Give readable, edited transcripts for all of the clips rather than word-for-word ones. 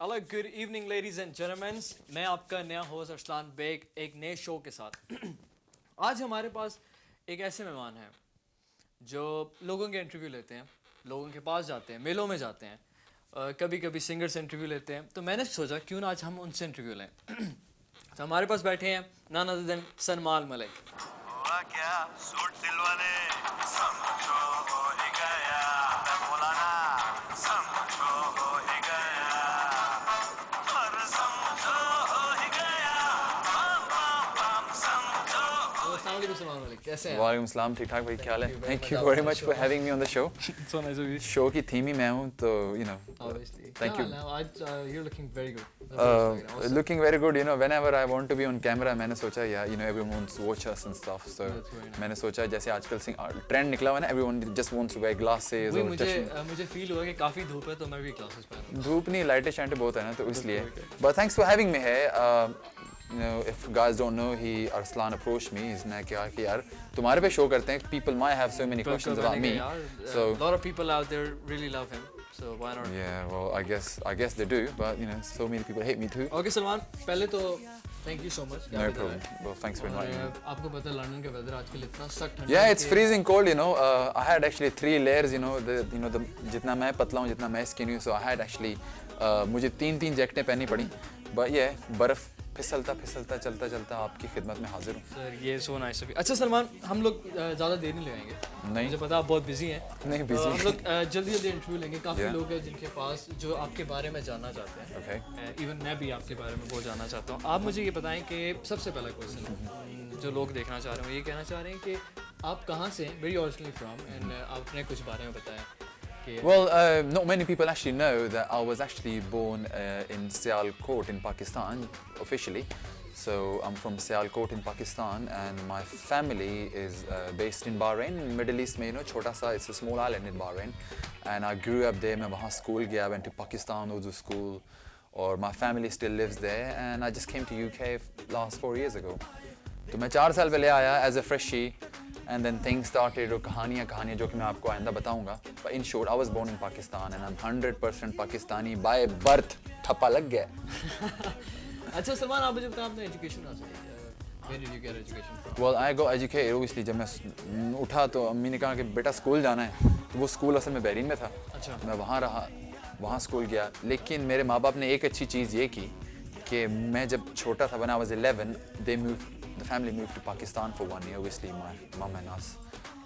Hello good evening ladies and gentleman, मैं आपका नया होस्ट अरसलान बेग एक नए शो के साथ। आज हमारे पास एक ऐसे मेहमान हैं जो लोगों के इंटरव्यू लेते हैं, लोगों के पास जाते हैं, मेलों में जाते हैं, कभी कभी सिंगर से इंटरव्यू लेते हैं। तो मैंने सोचा क्यों ना आज हम उनसे इंटरव्यू लें। तो हमारे पास बैठे हैं none other than Salman Malik. हुआ क्या सूट सिलवाने समझो हो ही गया मैं बोला ना समझो हो ही गया और समझो हो ही गया बम बम बम समझो हो अस्सलाम वालेकुम सलमान मलिक, कैसे हैं? वालेकुम सलाम, ठीक ठाक भाई, क्या हाल है? Thank you very much for having me on the show. So nice of you. Show की थीम ही मैं हूँ, तो Obviously. Thank you. आज you're looking very good. That's what I was saying. Awesome. looking very good. Whenever I want to be on camera, मैंने सोचा everyone wants to watch us and stuff. So That's very nice. मैंने सोचा जैसे आजकल trend निकला हुआ है ना, everyone just wants to wear glasses वही और चश्मे। मुझे फील हुआ कि काफी धूप है तो मैं भी ग्लासेस पहन रहा हूँ। धूप नहीं, लाइटें शाइटें बहुत है ना, तो इसलिए। okay. But thanks for having me here. If guys don't know, Arslan approached me. इसने कहा कि यार तुम्हारे पे शो करते हैं. People might have so many questions about me. So a lot of people out there really love him. So why not? Yeah, well, I guess they do, but so many people hate me too. Okay Salman, पहले तो thank you so much. No problem. Well, thanks for inviting me. आपको पता है London का weather आजकल इतना सख्त ठंडा है Yeah, it's कि- freezing cold. I had actually 3 layers. The जितना मैं पतला हूँ, जितना मैं skinny हूँ, so I had actually मुझे 3 जैकेटें पहननी पड़ी. But yeah, बर्फ फिसलता चलता आपकी खिदमत में हाजिर हूँ. सर ये सो नाइस ऑफ यू। अच्छा सलमान, हम लोग ज़्यादा देर नहीं लगाएंगे। नहीं. मुझे पता आप बहुत बिजी हैं। नहीं, तो busy. हम लोग जल्दी इंटरव्यू लेंगे। काफ़ी Yeah. लोग हैं जिनके पास जो आपके बारे में जानना चाहते हैं। Okay. इवन मैं भी आपके बारे में बहुत जानना चाहता हूँ। आप मुझे ये बताएं कि सबसे पहला क्वेश्चन जो लोग देखना चाह रहे हैं वो ये कहना चाह रहे हैं कि आप कहाँ से हैं, वेरी ओरिजिनली फ्रॉम, एंड आप अपने कुछ बारे में बताएं कि Well, not many people actually know that I was actually born in Sialkot in Pakistan, officially. So I'm from Sialkot in Pakistan, and my family is based in Bahrain, in Middle East में, छोटा सा, it's a small island in Bahrain. And I grew up there. मैं वहाँ school गया, went to Pakistan Urdu school, or my family still lives there, and I just came to UK last 4 years ago. तो मैं 4 साल पहले आया as a freshie, and then things started, और कहानियाँ जो कि मैं आपको आइंदा बताऊंगा. But in short, I was born in Pakistan, and I'm 100% Pakistani by birth. ठप्पा लग गया. अच्छा सलमान, आप मुझे बताएं आपने एजुकेशन कहाँ से की? Where did you get education from? Well, I got educated obviously. जब मैं उठा तो अम्मी ने कहा कि बेटा स्कूल जाना है, तो वो स्कूल असल में बहरीन में था. अच्छा. मैं वहाँ रहा, वहाँ स्कूल गया. लेकिन मेरे माँ बाप ने एक अच्छी चीज़ ये की कि मैं जब छोटा था, when I was 11, the family moved to Pakistan for 1 year, obviously my mom and us.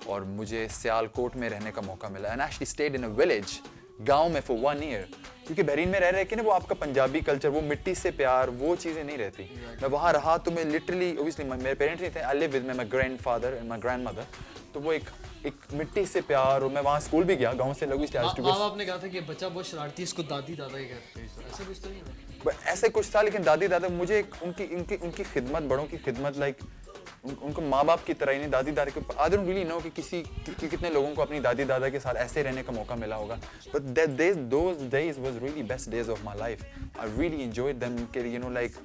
और मुझे सियालकोट में रहने का मौका मिला, and I actually stayed in a village, गांव में for 1 year. क्योंकि बहरीन में रह के ना वो आपका पंजाबी कल्चर, वो मिट्टी से प्यार, वो चीज़ें नहीं रहती. मैं वहाँ रहा तो मैं लिटरली, obviously मेरे पेरेंट्स नहीं थे, I live with my grandfather and my grandmother. तो वो एक मिट्टी से प्यार, और मैं वहाँ स्कूल भी गया, गांव से लोग माँ बाप ने कहा था कि बच्चा बहुत शरारती है, इसको दादी दादा के घर भेज दो, ऐसा कुछ तो नहीं है? ऐसे कुछ था. लेकिन दादी दादा मुझे उनकी खिदमत, बड़ों की खिदमत, लाइक उनको माँ बाप की तरह ही नहीं, दादी दादा के. आई डोंट रियली नो कि कितने लोगों को अपनी दादी दादा के साथ ऐसे रहने का मौका मिला होगा. But those days was really best days of my life. I really enjoyed them. Like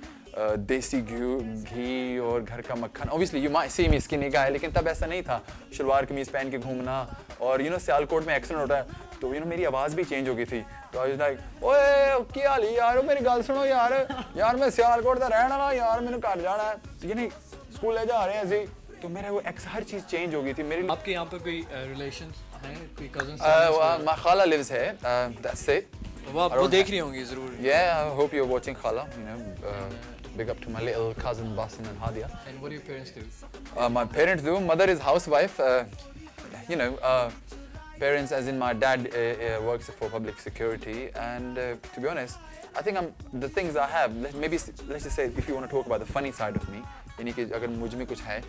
देसी घी और घर का मक्खन. Obviously you might see me skinny guy, लेकिन तब ऐसा नहीं था. शलवार कमीज पहन के घूमना, और सियालकोट में एक्सेंट होता है, तो मेरी आवाज़ भी चेंज हो गई थी. तो आई वाज लाइक, ओए क्या हाल है यार, मेरी गल सुनो यार मैं सियालकोट का रहने वाला यार, मैंने घर जाना है, स्कूल ले जा रहे हैं ऐसे. तो मेरा वो हर चीज़ चेंज हो गई थी मेरी. आपके यहाँ पर कोई रिलेशंस हैं, कोई cousins? My khala lives here. That's it. वो देख रही होंगी ज़रूर. Yeah, I hope you're watching Khala. Big up to my little cousin Basim and Hadia. And what do your parents do? My parents do. Mother is housewife. Parents, as in my dad works for public security, and to be honest, I think the things I have. Let's just say, if you want to talk about the funny side of me, यानी कि अगर मुझ में कुछ है,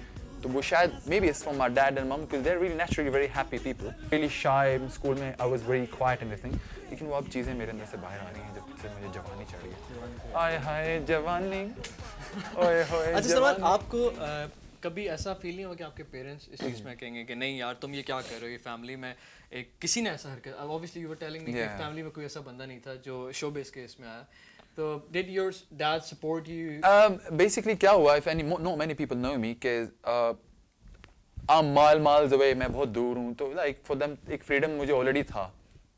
तो वो शायद maybe it's from my dad and mom, because they're really naturally very happy people. Really shy. School में I was very quiet and everything. लेकिन वो अब चीज़ें मेरे अंदर से बाहर आ रही हैं जब से मुझे जवानी चढ़ी है. आय हाय जवानी, ओए होए. अच्छा सलमान, आपको कभी ऐसा फील नहीं हुआ कि आपके पेरेंट्स इस चीज़ में कहेंगे कि नहीं यार तुम ये क्या कर रहे हो, ये फैमिली में किसी ने ऐसा हरकत, obviously you were telling me कि फैमिली में कोई ऐसा बंदा नहीं था जो शोबिज़ के इसमें आया, तो did your dad support you? Basically क्या हुआ, not many people know me, कि I'm miles away, मैं बहुत दूर हूँ, तो like for them एक freedom मुझे already था,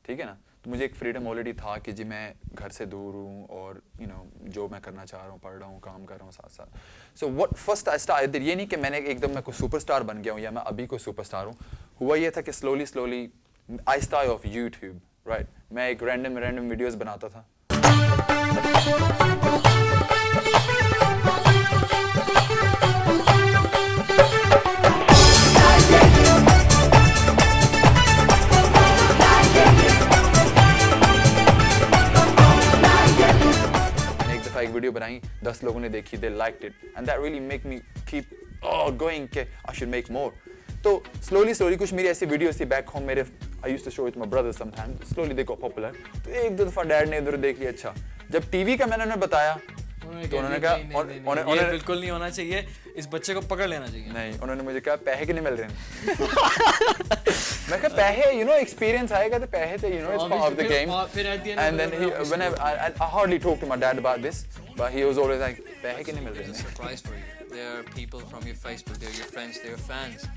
ठीक है ना. तो मुझे एक फ्रीडम ऑलरेडी था कि जी मैं घर से दूर हूँ और यू नो जो मैं करना चाह रहा हूँ, पढ़ रहा हूँ, काम कर रहा हूँ साथ साथ। So what first I start, ये नहीं कि मैंने एकदम मैं कोई सुपरस्टार बन गया हूँ या मैं अभी कोई सुपरस्टार हूँ। हुआ ये था कि slowly I start of YouTube, right. मैं एक रैंडम वीडियोस बनाता था। एक वीडियो बनाई, 10 लोगों ने देखी, they liked it and that really make me keep going कि I should make more। तो slowly कुछ मेरी ऐसी वीडियोस थी बैक होम मेरे, I used to show it to my brothers sometimes, slowly they got popular। तो एक दो दफा डैड ने इधर देख लिया। अच्छा, जब टीवी का मैंने उन्हें बताया तो उन्होंने कहा ये बिल्कुल नहीं होना चाहिए, इस बच्चे को पकड़ लेना चाहिए। नहीं, उन्होंने मुझे कहा पैसे क्यों नहीं मिल रहे हैं। मैं कहा पैसे, यू नो एक्सपीरियंस आएगा तो पैसे तो, you know it's part of the game. And then he when I hardly talk to my dad about this, but he was always like पैसे क्यों नहीं मिल रहे हैं। Surprise for you. There are people from your Facebook, they're your friends, they're your fans.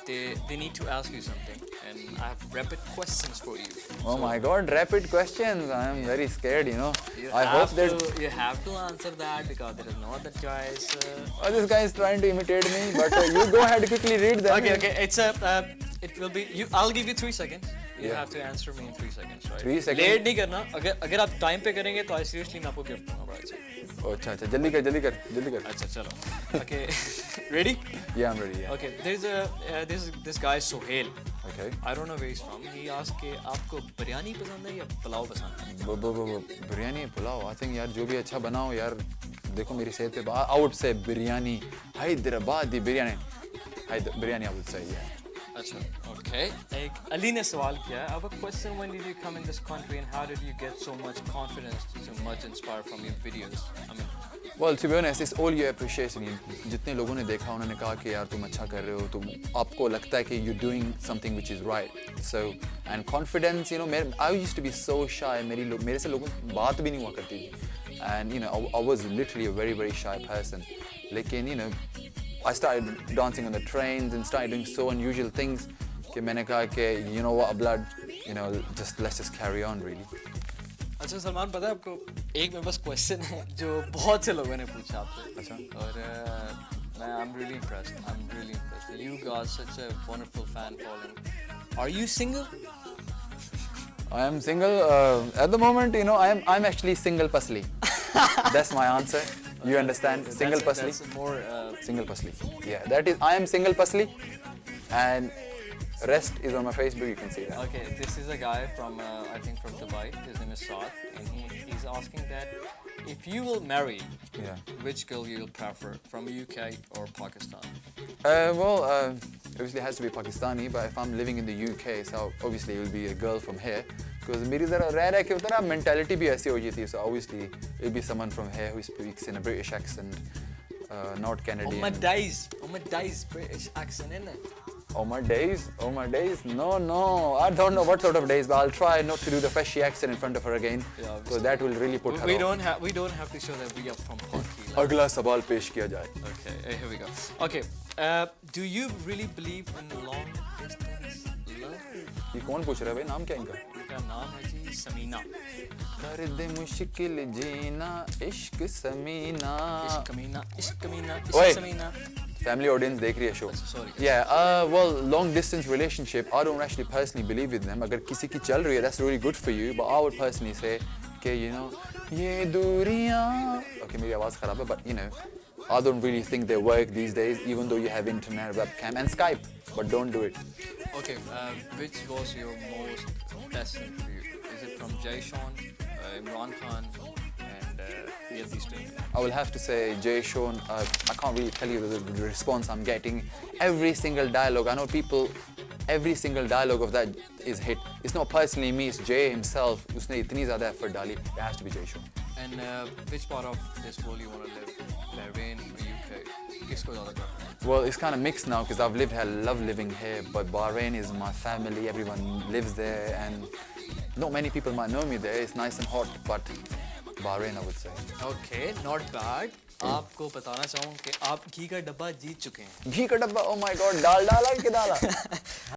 They need to ask you something, and I have rapid questions for you. Oh my God, rapid questions! I am very scared, you know. I hope that you have to answer that because there is no other choice. This guy is trying to imitate me, but you go ahead, quickly read them. Okay. It will be you. I'll give you 3 seconds. You have to answer me in 3 seconds, right? 3 seconds. Late नहीं करना. अगर आप time पे करेंगे तो seriously मैं आपको gift दूँगा, right? Oh, अच्छा, जल्दी कर। अच्छा, चलो. Okay, ready? Yeah, I'm ready. Yeah. Okay, there's this guy Sohail. Okay. I don't know where he's from. He asked कि आपको बिरयानी पसंद है या पुलाव पसंद है? बिरयानी पुलाव, I think यार जो भी अच्छा बनाओ यार, देखो मेरी सेहत पे I would say biryani, Hyderabadi biryani I would say, yeah. अच्छा, okay. एक अली ने सवाल किया, I have a question, when did you come in this country and how did you get so much confidence, so much inspired from your videos? I mean, well, to be honest, it's all your appreciation. जितने लोगों ने देखा उन्होंने कहा कि यार तुम अच्छा कर रहे हो, तुम आपको लगता है कि you're doing something which is right. So and confidence, you know, I used to be so shy. मेरे से लोगों बात भी नहीं हुआ करती थी, and you know I was literally a very shy person. लेकिन you know I started dancing on the trains and started doing so unusual things कि मैंने कहा कि you know what, blood, you know, let's just carry on really. अच्छा सलमान, पता है आपको एक मेरे पास क्वेश्चन है जो बहुत से लोगों ने पूछा आपसे। अच्छा। और I'm really impressed. You got such a wonderful fan following. Are you single? I am single at the moment. You know, I'm actually single pasli. That's my answer. You understand? Single pasli. That's more. Single pasli. Yeah, that is. I am single pasli, and rest is on my Facebook. You can see that. Okay, this is a guy from I think from Dubai. His name is Saad, and he's asking that if you will marry, Yeah. which girl you will prefer, from UK or Pakistan? Well, obviously it has to be Pakistani, but if I'm living in the UK, so obviously it will be a girl from here. Because मेरी ज़रा रह के होता ना mentality भी ऐसी हो गई थी, so obviously it will be someone from here who speaks in a British accent, not Canadian. Oh my days, British accent, isn't it? Oh my days, no, I don't know what sort of days, but I'll try not to do the Freshy accent in front of her again, Yeah, because that will really put her We off. don't have to show that we are from Turkey. अगला सवाल पेश किया जाए. Okay, here we go. Okay, do you really believe in long distance love? ये कौन पूछ रहा है भाई, नाम क्या इनका? इनका नाम है जी समीना. कर दे मुश्किल जीना इश्क समीना. इश्क कमीना, Oi. समीना. Family audience देख रही है show. Sorry. Yeah, well, long distance relationship, I don't actually personally believe in them. अगर किसी की चल रही है, that's really good for you. But I would personally say कि you know ये दूरियां. Okay, मेरी आवाज़ खराब है, but you know, I don't really think they work these days, even though you have internet, webcam, and Skype. But don't do it. Okay, which was your most best interview? Is it from Jay Sean, Imran Khan, and these two? I will have to say Jay Sean. I can't really tell you the response I'm getting. Every single dialogue, I know people, every single dialogue of that is hit. It's not personally me, it's Jay himself. उसने इतनी ज़्यादा effort डाली. It has to be Jay Sean. And which part of this world you want to live? Bahrain or UK? किसको ज़्यादा prefer? Well, it's kind of mixed now because I've lived here, love living here, but Bahrain is my family. Everyone lives there, and not many people might know me there. It's nice and hot, but Bahrain, I would say. Okay, not bad. आपको बताना चाहूँ कि आप घी का डब्बा जीत चुके हैं. घी का डब्बा, oh my God, डाल डाला कि डाला?